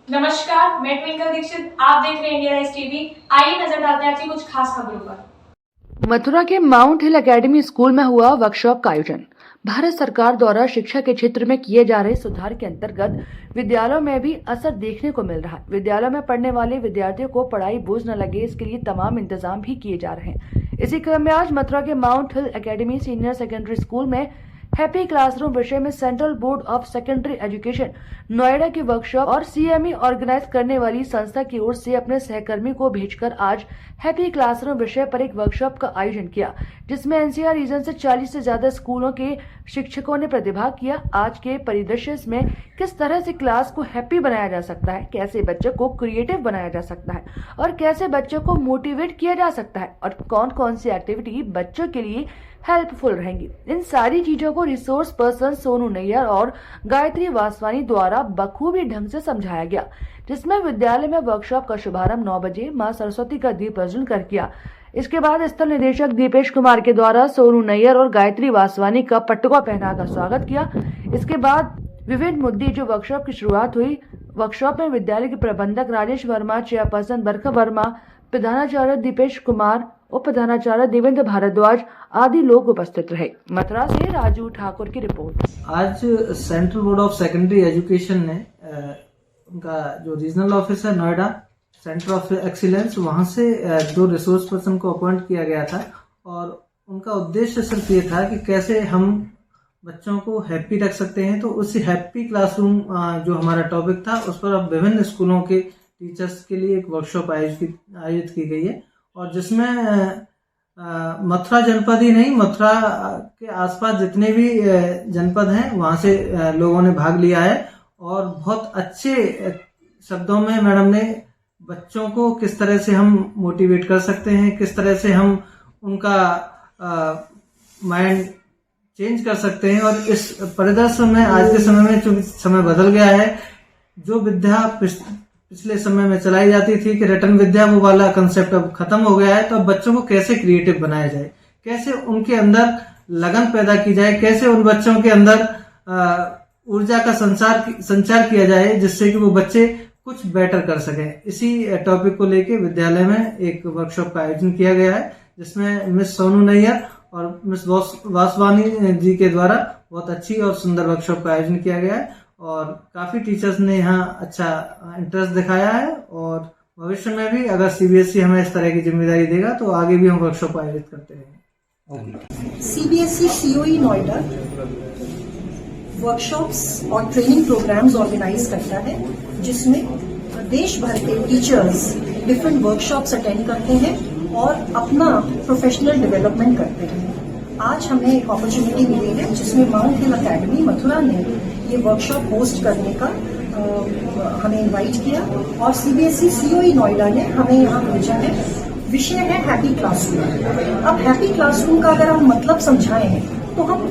नमस्कार, मैं ट्विंकल दीक्षित। आप देख रहे हैं इंडिया राइज टीवी। आइए नजर डालते हैं आज की कुछ खास खबरों पर। मथुरा के माउंट हिल एकेडमी स्कूल में हुआ वर्कशॉप का आयोजन। भारत सरकार द्वारा शिक्षा के क्षेत्र में किए जा रहे सुधार के अंतर्गत विद्यालयों में भी असर देखने को मिल रहा है। विद्यालयों में पढ़ने वाले विद्यार्थियों को पढ़ाई बोझ न लगे, इसके लिए तमाम इंतजाम भी किए जा रहे हैं। इसी क्रम में आज मथुरा के माउंट हिल एकेडमी सीनियर सेकेंडरी स्कूल में हैप्पी क्लासरूम विषय में central board of secondary education Noida की वर्कशॉप और सीएमई ऑर्गेनाइज करने वाली संस्था की ओर से अपने सहकर्मी को भेजकर आज हैप्पी क्लासरूम विषय पर एक वर्कशॉप का आयोजन किया, जिसमें एनसीआर रीजन से 40 से ज्यादा स्कूलों के शिक्षकों ने प्रतिभाग किया। आज के परिदृश्य में किस तरह से क्लास को हैप्पी बनाया जा सकता है, कैसे बच्चों को क्रिएटिव बनाया जा सकता है और कैसे बच्चों को मोटिवेट किया जा सकता है और कौन कौन सी एक्टिविटी बच्चों के लिए हेल्पफुल रहेंगी, इन सारी चीजों को रिसोर्स पर्सन सोनू नैयर और गायत्री वासवानी द्वारा बखूबी ढंग से समझाया गया, जिसमें विद्यालय में वर्कशॉप का शुभारंभ 9 बजे मां सरस्वती का दीप प्रज्वलन कर किया। इसके बाद स्थल निदेशक दीपेश कुमार के द्वारा सोनू नैयर और गायत्री वासवानी का पटुआ पहनाकर स्वागत किया। इसके बाद विभिन्न मुद्दे जो वर्कशॉप की शुरुआत हुई। वर्कशॉप में विद्यालय के प्रबंधक राजेश वर्मा, चेयरपर्सन बरखा वर्मा, प्रधानाचार्य दीपेश कुमार, उप प्रधानाचार्य देवेंद्र भारद्वाज आदि लोग उपस्थित रहे। मथुरा से राजू ठाकुर की रिपोर्ट। आज central board of secondary education ने उनका जो रीजनल ऑफिस है नोएडा सेंटर ऑफ एक्सीलेंस, वहां से 2 रिसोर्स पर्सन को अपॉइंट किया गया था और उनका उद्देश्य सिर्फ ये था कि कैसे हम बच्चों को हैप्पी रख सकते हैं। तो उसी हैप्पी क्लासरूम जो हमारा टॉपिक था, उस पर अब विभिन्न स्कूलों के टीचर्स के लिए एक वर्कशॉप आयोजित की गई है और जिसमें मथुरा जनपद ही नहीं, मथुरा के आसपास जितने भी जनपद हैं वहां से लोगों ने भाग लिया है और बहुत अच्छे शब्दों में मैडम ने बच्चों को किस तरह से हम मोटिवेट कर सकते हैं, किस तरह से हम उनका माइंड चेंज कर सकते हैं। और इस परिदृश्य में आज के समय में चूंकि समय बदल गया है, जो विद्या पिछले समय में चलाई जाती थी कि रटन विद्या, वो वाला कंसेप्ट अब खत्म हो गया है। तो अब बच्चों को कैसे क्रिएटिव बनाया जाए, कैसे उनके अंदर लगन पैदा की जाए, कैसे उन बच्चों के अंदर ऊर्जा का संचार किया जाए जिससे कि वो बच्चे कुछ बेटर कर सकें। इसी टॉपिक को लेके विद्यालय में एक वर्कशॉप का आयोजन किया गया है, जिसमें मिस सोनू नैयर और मिस वासवानी जी के द्वारा बहुत अच्छी और सुंदर वर्कशॉप का आयोजन किया गया है और काफी टीचर्स ने यहाँ अच्छा इंटरेस्ट दिखाया है और भविष्य में भी अगर सीबीएसई हमें इस तरह की जिम्मेदारी देगा तो आगे भी हम वर्कशॉप आयोजित करते रहेंगे। सीबीएसई सीओई नोएडा वर्कशॉप्स और ट्रेनिंग प्रोग्राम्स ऑर्गेनाइज करता है, जिसमें देश भर के टीचर्स डिफरेंट वर्कशॉप्स अटेंड करते हैं और अपना प्रोफेशनल डेवलपमेंट करते हैं। आज हमें एक अपॉर्चुनिटी मिली है जिसमें माउंट हिल एकेडमी मथुरा ने ये वर्कशॉप होस्ट करने का हमें इनवाइट किया और सीबीएसई सीओई नोएडा ने हमें यहाँ भेजा है। विषय है हैप्पी क्लासरूम। अब हैप्पी क्लासरूम का अगर हम मतलब समझाएं तो हम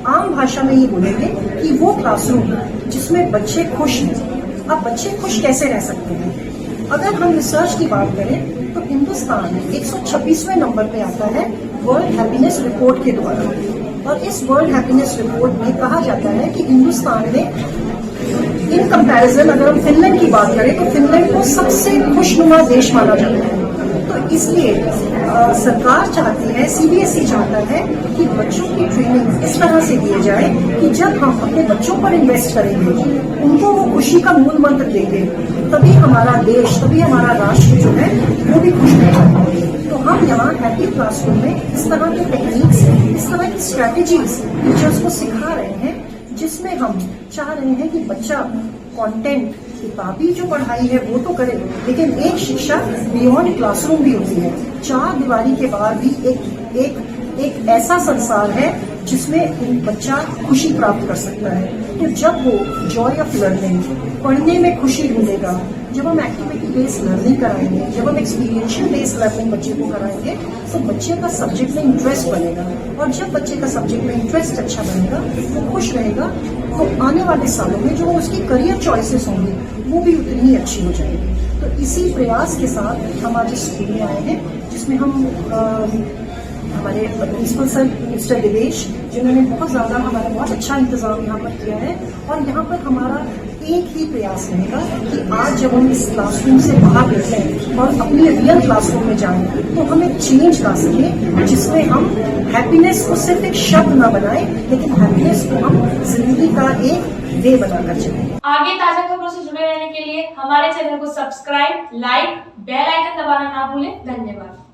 आम भाषा में ये बोलेंगे कि वो क्लासरूम जिसमें बच्चे खुश हैं। अब बच्चे खुश कैसे रह सकते हैं? अगर हम रिसर्च की बात करें तो हिंदुस्तान 126वें नंबर पे आता है वर्ल्ड हैप्पीनेस रिपोर्ट के द्वारा और इस वर्ल्ड हैप्पीनेस रिपोर्ट में कहा जाता है कि हिंदुस्तान में इन कंपैरिजन अगर हम फिनलैंड की बात करें तो फिनलैंड को सबसे खुशनुमा देश माना जाता है। तो इसलिए सरकार चाहती है, सीबीएसई चाहता है कि बच्चों की ट्रेनिंग इस तरह से दी जाए कि जब हम अपने बच्चों पर इन्वेस्ट करेंगे, उनको वो खुशी का मूल मंत्र देंगे, तभी हमारा देश, तभी हमारा राष्ट्र जो है वो भी खुश रहेगा। तो हम यहाँ हैप्पी क्लासरूम में इस तरह के टेक्निक्स, इस तरह की स्ट्रैटेजीज टीचर्स को सिखा रहे हैं, जिसमें हम चाह रहे हैं कि बच्चा कंटेंट, किताबी जो पढ़ाई है वो तो करे, लेकिन एक शिक्षा बियॉन्ड क्लासरूम भी होती है। 4 दीवारी के बाहर भी एक ऐसा संसार है जिसमें बच्चा खुशी प्राप्त कर सकता है। तो जब वो जॉय ऑफ लर्निंग, पढ़ने में खुशी ढूंढेगा, जब हम एक्टिविटी बेस्ड लर्निंग कराएंगे, जब हम एक्सपीरियंशियल बेस्ड लर्निंग बच्चे को कराएंगे, तो बच्चे का सब्जेक्ट में इंटरेस्ट बनेगा और जब बच्चे का सब्जेक्ट में इंटरेस्ट अच्छा बनेगा, वो खुश रहेगा, तो आने वाले सालों में जो उसकी करियर चॉइसेस होंगी वो भी उतनी ही अच्छी हो जाएगी। तो इसी प्रयास के साथ हम आज इस स्कूल में आए हैं, जिसमें हम हमारे प्रिंसिपल सर मिस्टर दिवेश, जिन्होंने बहुत अच्छा इंतजाम यहाँ पर किया है और यहाँ पर हमारा एक ही प्रयास रहेगा कि आज जब हम इस क्लासरूम से बाहर निकलें और अपने रियल क्लासरूम में जाएं तो हम एक चेंज ला सकें जिसमें हम हैप्पीनेस को सिर्फ एक शब्द ना बनाएं लेकिन हैप्पीनेस को हम जिंदगी का एक वे बनाकर चलें। आगे ताजा खबरों से जुड़े रहने के लिए हमारे चैनल को सब्सक्राइब, लाइक, बेल आइकन दबाना ना भूलें। धन्यवाद।